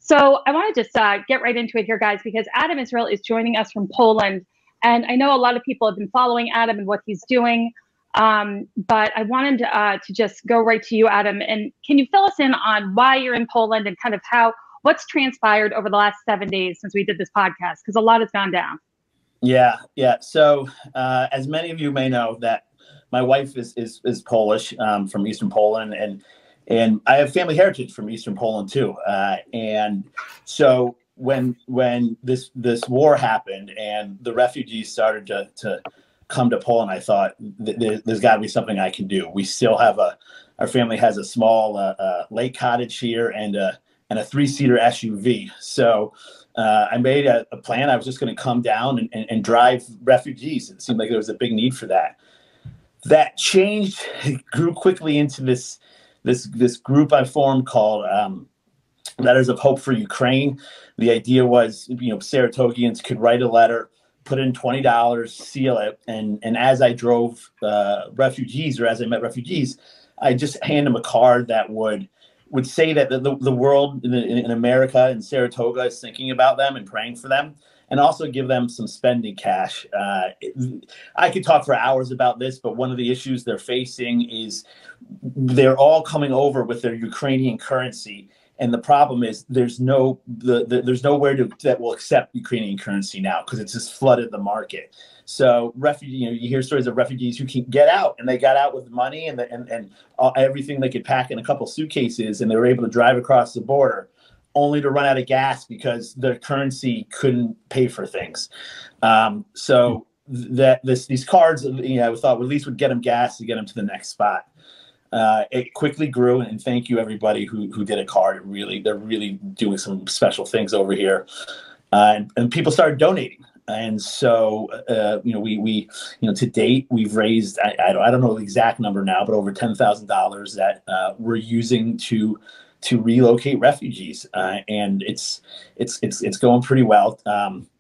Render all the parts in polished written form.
So I want to just get right into it here, guys, because Adam Israel is joining us from Poland. And I know a lot of people have been following Adam and what he's doing. But I wanted to just go right to you, Adam. And can you fill us in on why you're in Poland and kind of what's transpired over the last 7 days since we did this podcast? Because a lot has gone down. Yeah. So as many of you may know, that my wife is Polish, from Eastern Poland, and I have family heritage from Eastern Poland too. And so when this war happened and the refugees started to come to Poland, I thought there's got to be something I can do. We still have our family has a small lake cottage here and a 3-seater SUV. So I made a plan. I was just going to come down and drive refugees. It seemed like there was a big need for that. That changed, grew quickly into this group I formed called Letters of Hope for Ukraine. The idea was, Saratogians could write a letter, put in $20, seal it, and as I drove refugees, or as I met refugees, I just hand them a card that would say that the world in America and Saratoga is thinking about them and praying for them, and also give them some spending cash. I could talk for hours about this, but one of the issues they're facing is they're all coming over with their Ukrainian currency. And the problem is there's nowhere that will accept Ukrainian currency now, because it's just flooded the market. So you hear stories of refugees who can get out, and they got out with money and everything they could pack in a couple suitcases, and they were able to drive across the border, only to run out of gas because their currency couldn't pay for things. So these cards, I thought at least would get them gas to get them to the next spot. It quickly grew, and thank you everybody who did a card. They're really doing some special things over here, and people started donating. And so, we to date we've raised I don't know the exact number now, but over $10,000 that we're using to relocate refugees, and it's going pretty well.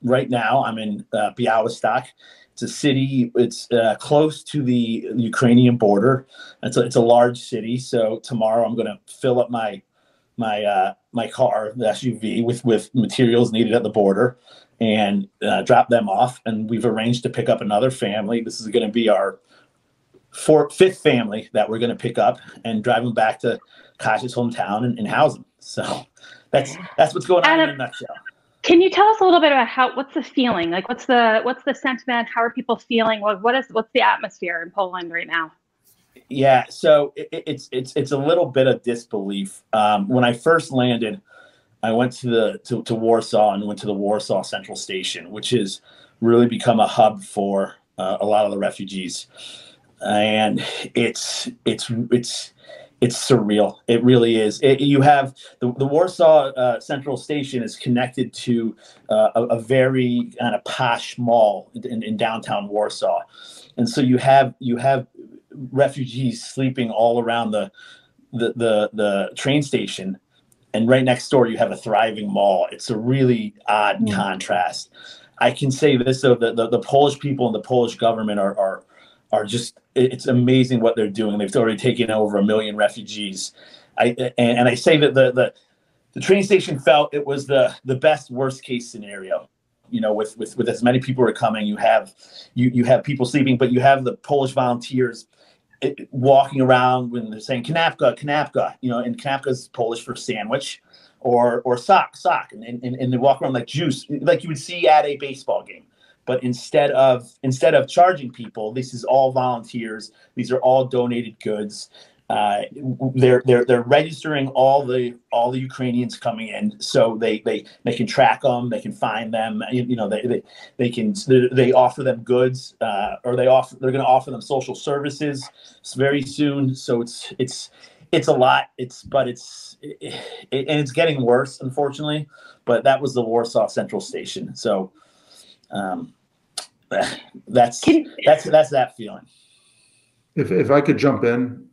Right now, I'm in Białystok. It's a city. It's close to the Ukrainian border. It's a large city. So tomorrow I'm going to fill up my car, the SUV, with materials needed at the border, and drop them off. And we've arranged to pick up another family. This is going to be our fifth family that we're going to pick up and drive them back to Kasia hometown and house them. So that's what's going on in a nutshell. Can you tell us a little bit about what's the feeling? Like, what's the sentiment? How are people feeling? What's the atmosphere in Poland right now? Yeah, so it's a little bit of disbelief. When I first landed, I went to Warsaw and went to the Warsaw Central Station, which has really become a hub for a lot of the refugees, and it's surreal. It really is. You have the Warsaw Central Station is connected to a very kind of posh mall in downtown Warsaw, and so you have refugees sleeping all around the train station, and right next door you have a thriving mall. It's a really odd contrast. I can say this though: the Polish people and the Polish government are just, it's amazing what they're doing. They've already taken over 1 million refugees. I say that the train station felt it was the best worst case scenario. With as many people are coming, you have people sleeping, but you have the Polish volunteers walking around when they're saying kanapka, kanapka, and kanapka is Polish for sandwich, or sock, and they walk around like juice, like you would see at a baseball game. But instead of charging people, this is all volunteers. These are all donated goods. They're registering all the Ukrainians coming in, so they can track them, they can find them. They offer them goods, or they're going to offer them social services very soon. So it's a lot. It's getting worse, unfortunately. But that was the Warsaw Central Station. So. That's that feeling. If I could jump in,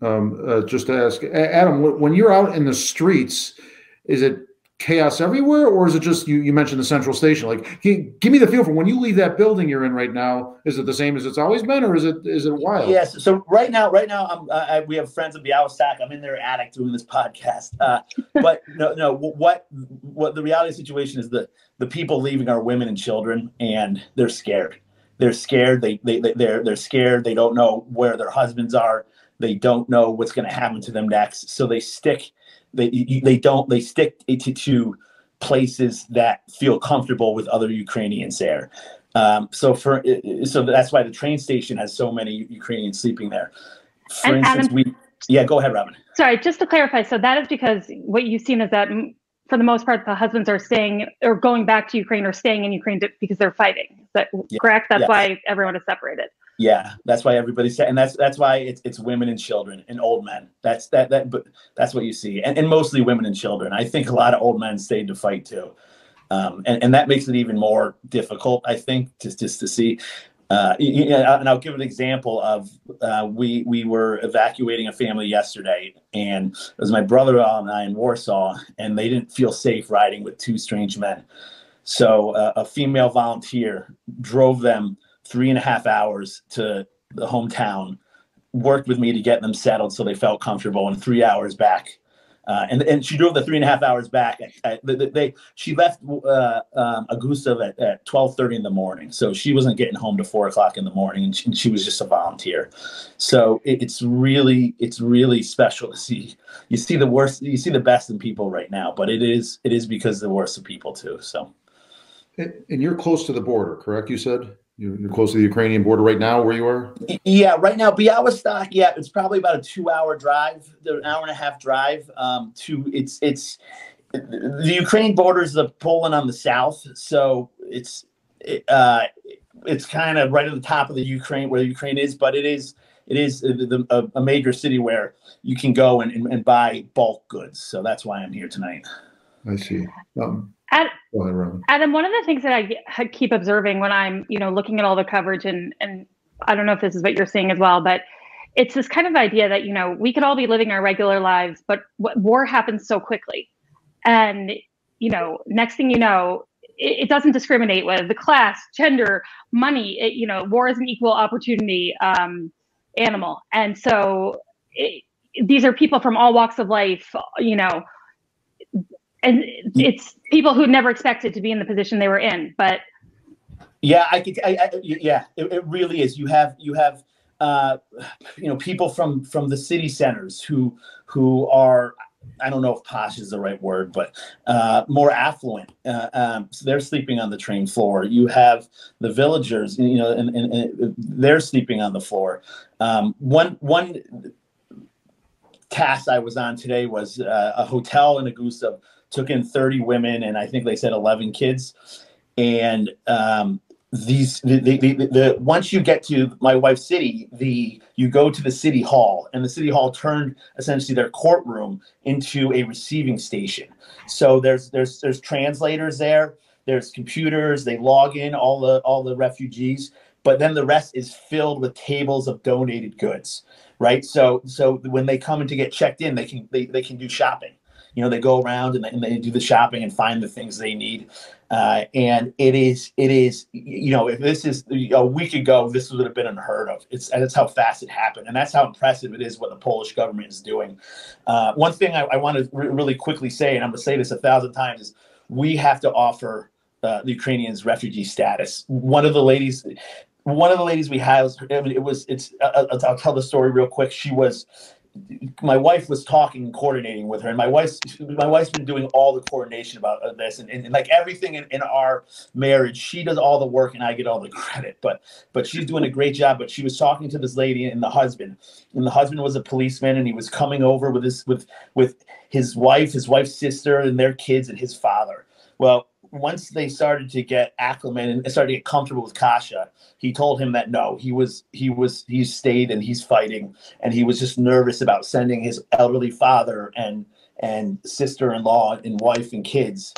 just to ask Adam, when you're out in the streets, is it chaos everywhere, or is it just you mentioned the central station? Like, give me the feel for when you leave that building you're in right now. Is it the same as it's always been, or is it wild? Yes. So right now, we have friends at the Stack. I'm in their attic doing this podcast. But no. What the reality of the situation is that the people leaving are women and children, and they're scared. They're scared. They're scared. They don't know where their husbands are. They don't know what's going to happen to them next. So they stick. They stick to places that feel comfortable with other Ukrainians there. So that's why the train station has so many Ukrainians sleeping there. For instance, go ahead, Robin. Sorry, just to clarify. So that is because what you've seen is that for the most part, the husbands are staying or going back to Ukraine or staying in Ukraine because they're fighting. Is that correct? That's why everyone is separated. Yeah, that's why everybody's and that's why it's women and children and old men. But that's what you see, and mostly women and children. I think a lot of old men stayed to fight too, and that makes it even more difficult. I think just to see. And I'll give an example of we were evacuating a family yesterday, and it was my brother-in-law and I in Warsaw, and they didn't feel safe riding with two strange men. So a female volunteer drove them 3.5 hours to the hometown, worked with me to get them settled so they felt comfortable, and 3 hours back. And she drove the 3.5 hours back. She left Augusta at 12:30 in the morning, so she wasn't getting home to 4 o'clock in the morning, and she was just a volunteer. So it's really special to see. You see the worst, you see the best in people right now, but it is because the worst of people too. So, and you're close to the border, correct? You said you're close to the Ukrainian border right now, where you are. Yeah, right now, Białystok. Yeah, it's probably about a 2-hour drive, an hour and a half drive. It's the Ukraine borders of Poland on the south, so it's kind of right at the top of the Ukraine where Ukraine is, but it is a major city where you can go and buy bulk goods. So that's why I'm here tonight. I see. Go ahead, Robin. Adam, one of the things that I keep observing when I'm, looking at all the coverage, and I don't know if this is what you're seeing as well, but it's this kind of idea that, we could all be living our regular lives, but war happens so quickly. And, next thing you know, it doesn't discriminate with the class, gender, money. War is an equal opportunity animal. And so these are people from all walks of life, and it's people who never expected to be in the position they were in. But yeah, it really is. You have people from the city centers who are, I don't know if posh is the right word, but more affluent. So they're sleeping on the train floor. You have the villagers, and they're sleeping on the floor. One task I was on today was a hotel in Augusta took in 30 women, and I think they said 11 kids. And once you get to my wife's city, you go to the city hall, and the city hall turned essentially their courtroom into a receiving station. So there's translators there, there's computers, they log in all the refugees, but then the rest is filled with tables of donated goods, right? So when they come in to get checked in, they can do shopping. They go around and they do the shopping and find the things they need. And it is, if this is a week ago, this would have been unheard of. That's how fast it happened. And that's how impressive it is what the Polish government is doing. One thing I want to really quickly say, and I'm going to say this 1,000 times, is we have to offer the Ukrainians refugee status. One of the ladies we housed, I'll tell the story real quick. My wife was talking and coordinating with her, and my wife's been doing all the coordination about this, and like everything in our marriage, she does all the work and I get all the credit, but she's doing a great job. But she was talking to this lady and the husband was a policeman, and he was coming over with his wife's sister and their kids and his father. Well, once they started to get acclimated and started to get comfortable with Kasha, he told him that no, he stayed and he's fighting, and he was just nervous about sending his elderly father and sister-in-law and wife and kids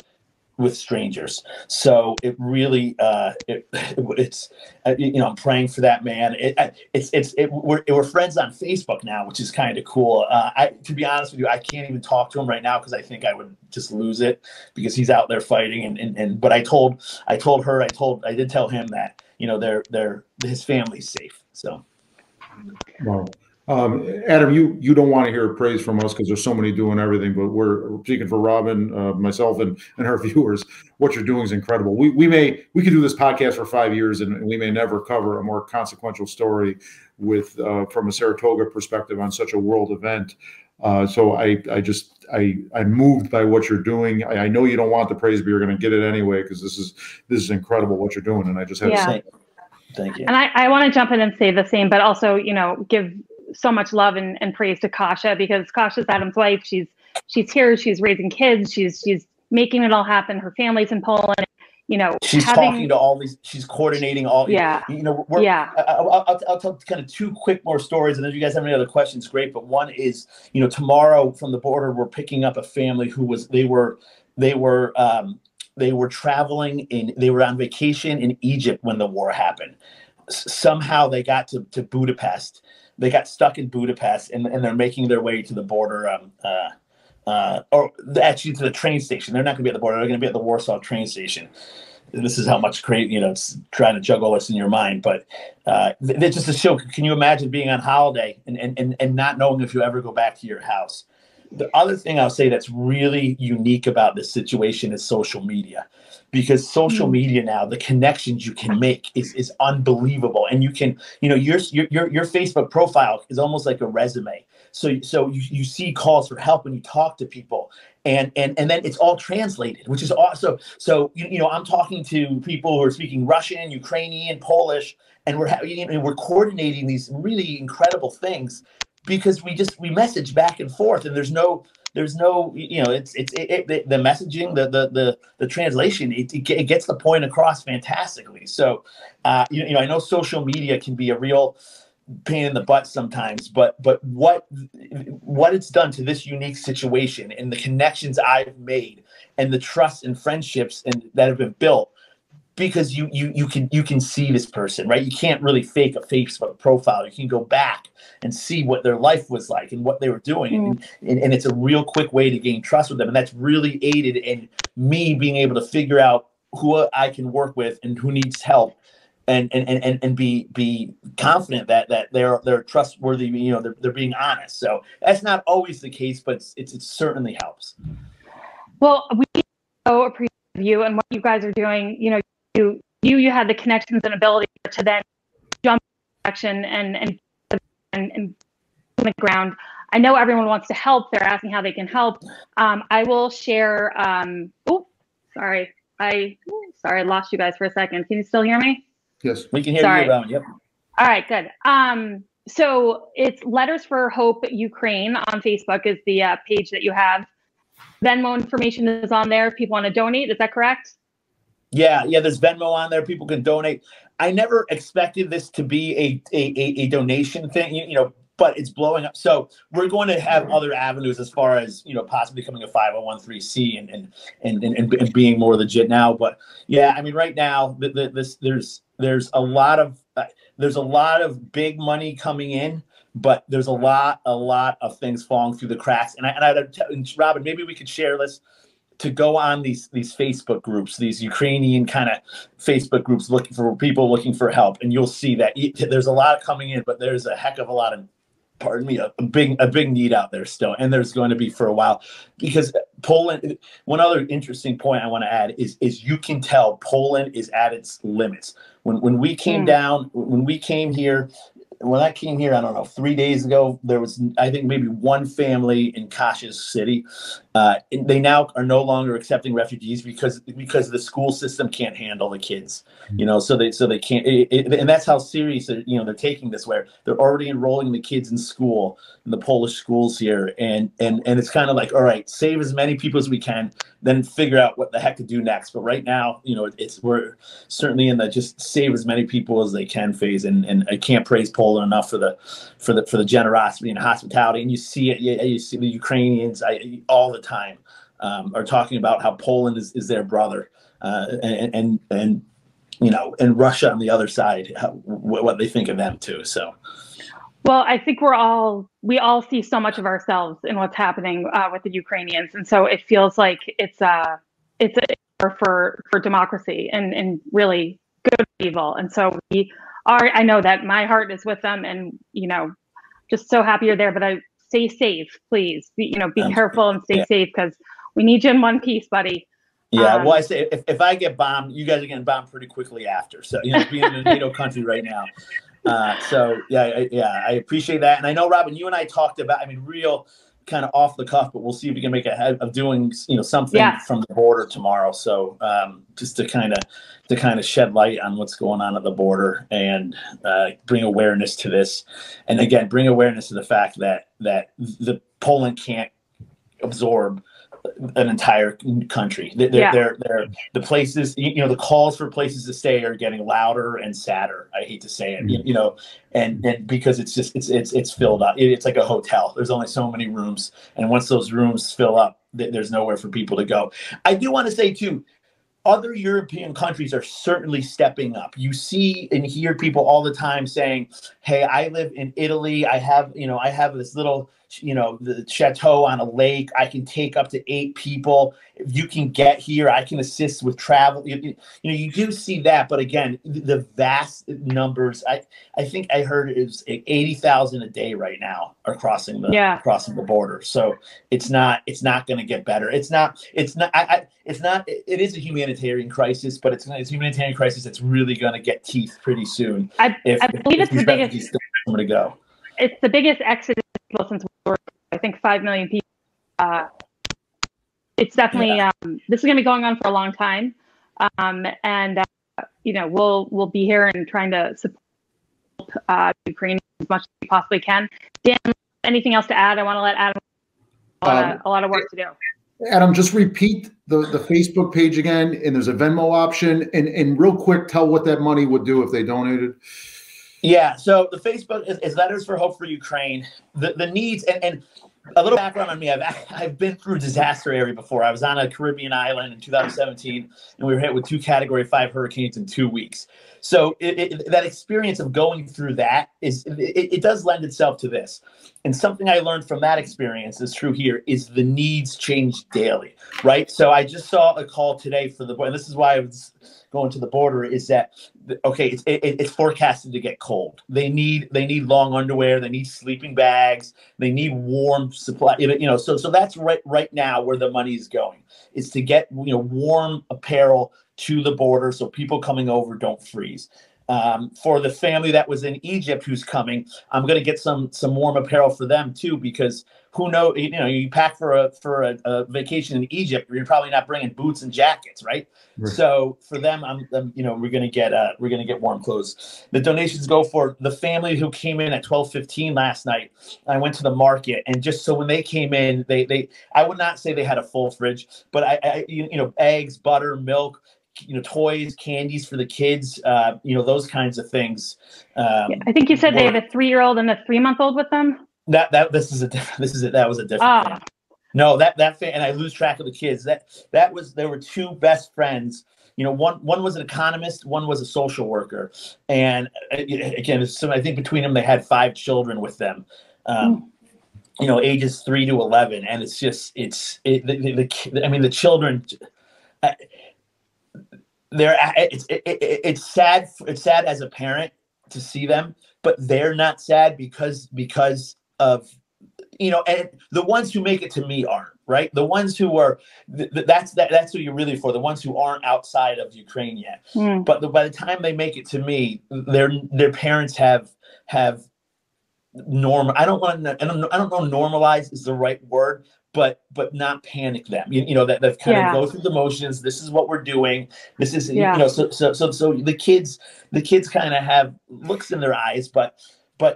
with strangers. So it really, it's you know, I'm praying for that man. We're friends on Facebook now, which is kind of cool. To be honest with you, I can't even talk to him right now because I think I would just lose it because he's out there fighting. But I did tell him that, you know, his family's safe. So. Wow. Adam, you don't want to hear praise from us because there's so many doing everything, but we're speaking for Robin, myself, and her viewers. What you're doing is incredible. We could do this podcast for 5 years, and we may never cover a more consequential story with from a Saratoga perspective on such a world event. So I'm moved by what you're doing. I know you don't want the praise, but you're going to get it anyway because this is incredible what you're doing, and I just have to say thank you. And I want to jump in and say the same, but also, you know, give so much love and praise to Kasha, because Kasha's Adam's wife. She's here. She's raising kids. She's making it all happen. Her family's in Poland. You know, she's talking to all these. She's coordinating all. Yeah. You know. Yeah. I'll tell kind of two quick more stories, and if you guys have any other questions, great. But one is, you know, tomorrow from the border, we're picking up a family who they were traveling they were on vacation in Egypt when the war happened. Somehow they got to Budapest. They got stuck in Budapest, and they're making their way to the border, or actually to the train station. They're not going to be at the border. They're going to be at the Warsaw train station. And this is how much crazy, you know, it's trying to juggle what's in your mind. But it's just a show. Can you imagine being on holiday and not knowing if you ever go back to your house? The other thing I'll say that's really unique about this situation is social media, because social media now, the connections you can make is unbelievable. And you can, you know, your Facebook profile is almost like a resume. So you see calls for help when you talk to people, and then it's all translated, which is awesome. So you know, I'm talking to people who are speaking Russian, Ukrainian, Polish, and we're coordinating these really incredible things, because we message back and forth, and there's no, you know, the messaging, the translation, it gets the point across fantastically. So, you know, I know social media can be a real pain in the butt sometimes, but what it's done to this unique situation, and the connections I've made, and the trust and friendships that have been built, because you can see this person, right? You can't really fake a Facebook profile. You can go back and see what their life was like and what they were doing. And it's a real quick way to gain trust with them. And that's really aided in me being able to figure out who I can work with and who needs help, and be confident that they're trustworthy, you know, they're being honest. So that's not always the case, but it certainly helps. Well, we so appreciate you and what you guys are doing. You know, you had the connections and ability to then jump action and on the ground. I know everyone wants to help. They're asking how they can help. I will share. Sorry, I lost you guys for a second. Can you still hear me? Yes, we can hear you, Robin. Yep. All right, good. So it's Letters for Hope Ukraine on Facebook is the page that you have. Venmo information is on there if people want to donate. Is that correct? Yeah, there's Venmo on there. People can donate. I never expected this to be a donation thing, you know, but it's blowing up. So we're going to have other avenues as far as, you know, possibly becoming a 501(c) and being more legit now. But yeah, I mean, right now there's a lot of big money coming in, but there's a lot of things falling through the cracks. And Robin, maybe we could share this, to go on these Facebook groups, these Ukrainian kind of Facebook groups looking for people looking for help, and you'll see that there's a lot coming in, but there's a heck of a lot of, pardon me, a big need out there still, and there's going to be for a while, because Poland. One other interesting point I want to add is you can tell Poland is at its limits. When we came down, when we came here. When I came here, I don't know, 3 days ago, there was, I think, maybe one family in Kasha's city. They now are no longer accepting refugees because the school system can't handle the kids, you know. So they can't, and that's how serious they're taking this. Where they're already enrolling the kids in school in the Polish schools here, and it's kind of like, all right, save as many people as we can, then figure out what the heck to do next. But right now, you know, we're certainly in the just save as many people as they can phase, and I can't praise Poland enough for the generosity and hospitality. And you see it, you see the Ukrainians all the time. are talking about how Poland is their brother, and and Russia on the other side, what they think of them too. So. Well, I think we all see so much of ourselves in what's happening with the Ukrainians, and so it feels like it's a for democracy and really good or evil. And so I know that my heart is with them, and just so happy you're there. But stay safe, please. Be careful and stay safe, because we need you in one piece, buddy. Yeah, well, I say if I get bombed, you guys are getting bombed pretty quickly after. So being in a NATO country right now. So I appreciate that. And I know, Robin, you and I talked about, real kind of off the cuff, but we'll see if we can make ahead of doing, something from the border tomorrow. So, just to kind of shed light on what's going on at the border and, bring awareness to this. And again, bring awareness to the fact that the Poland can't absorb an entire country. They're the places, the calls for places to stay are getting louder and sadder. I hate to say it, and because it's filled up. It's like a hotel. There's only so many rooms, and once those rooms fill up, there's nowhere for people to go. I do want to say too, other European countries are certainly stepping up. You see and hear people all the time saying, "Hey, I live in Italy. I have this little, the chateau on a lake. I can take up to 8 people. If you can get here, I can assist with travel." You do see that, but again, the vast numbers. I think I heard it is 80,000 a day right now are crossing the border. So it's not going to get better. It is a humanitarian crisis, but it's a humanitarian crisis that's really going to get teeth pretty soon. I believe it's the biggest. I'm going to go. It's the biggest exodus since I think 5 million people. It's definitely this is going to be going on for a long time, and we'll be here and trying to support Ukraine as much as we possibly can. Dan, anything else to add? I want to let Adam a lot of work to do. Adam, just repeat the Facebook page again, and there's a Venmo option, and real quick, tell what that money would do if they donated. Yeah, so the Facebook is Letters for Hope for Ukraine. The needs, and a little background on me. I've been through disaster area before. I was on a Caribbean island in 2017, and we were hit with 2 Category 5 hurricanes in 2 weeks. So that experience of going through that it does lend itself to this. And something I learned from that experience is true here is the needs change daily, right? So I just saw a call today and this is why I was going to the border, is that, okay, it's forecasted to get cold. They need long underwear. They need sleeping bags. They need warm supply. So that's right now where the money is going, is to get warm apparel to the border so people coming over don't freeze. For the family that was in Egypt who's coming, I'm going to get some warm apparel for them too, because who knows, you pack for a vacation in Egypt, you're probably not bringing boots and jackets, right? So for them, we're going to get warm clothes. The donations go for the family who came in at 12:15 last night. I went to the market, and just so when they came in, I would not say they had a full fridge, but I eggs, butter, milk, toys, candies for the kids, those kinds of things. I think you said they have a 3-year-old and a 3-month-old with them. That was a different thing. No, that and I lose track of the kids. There were 2 best friends. One was an economist, one was a social worker, and again, I think between them they had 5 children with them. Ages 3 to 11, and it's just the children. It's sad. It's sad as a parent to see them, but they're not sad because of and the ones who make it to me aren't, right. The ones who are that's who you're really for. The ones who aren't outside of Ukraine yet. But by the time they make it to me, their parents have I don't know normalize is the right word, but not panic them. That they've kind of go through the motions. This is what we're doing. This is so the kids kind of have looks in their eyes, but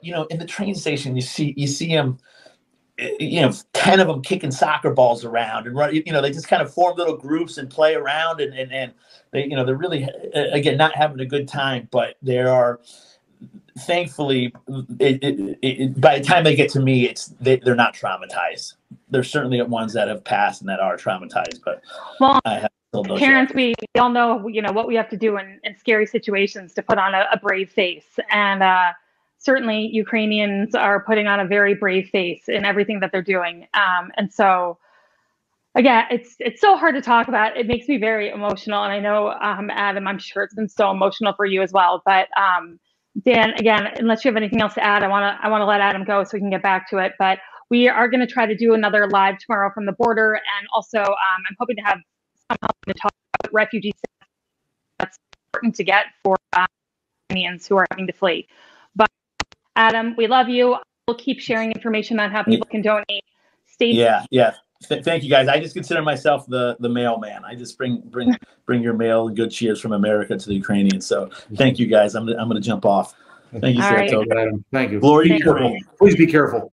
in the train station you see them, 10 of them kicking soccer balls around and run. They just kind of form little groups and play around, and they're really again not having a good time, but they are. Thankfully, by the time they get to me, they're not traumatized. there's certainly ones that have passed and that are traumatized, but well, I have told those parents, we all know, you know, what we have to do in scary situations to put on a brave face. And certainly Ukrainians are putting on a very brave face in everything that they're doing. And so, again, it's so hard to talk about. It makes me very emotional. And I know, Adam, I'm sure it's been so emotional for you as well. But Dan, again, unless you have anything else to add, I want to let Adam go so we can get back to it. But we are going to try to do another live tomorrow from the border. And also, I'm hoping to have some help to talk about refugee status. That's important to get for Ukrainians who are having to flee. But Adam, we love you. We'll keep sharing information on how people can donate. Yeah. Thank you, guys. I just consider myself the mailman. I just bring your mail and good cheers from America to the Ukrainians. So thank you, guys. I'm gonna jump off. Thank you, Saratoga. Adam. Thank you. Glory to Ukraine. Please be careful.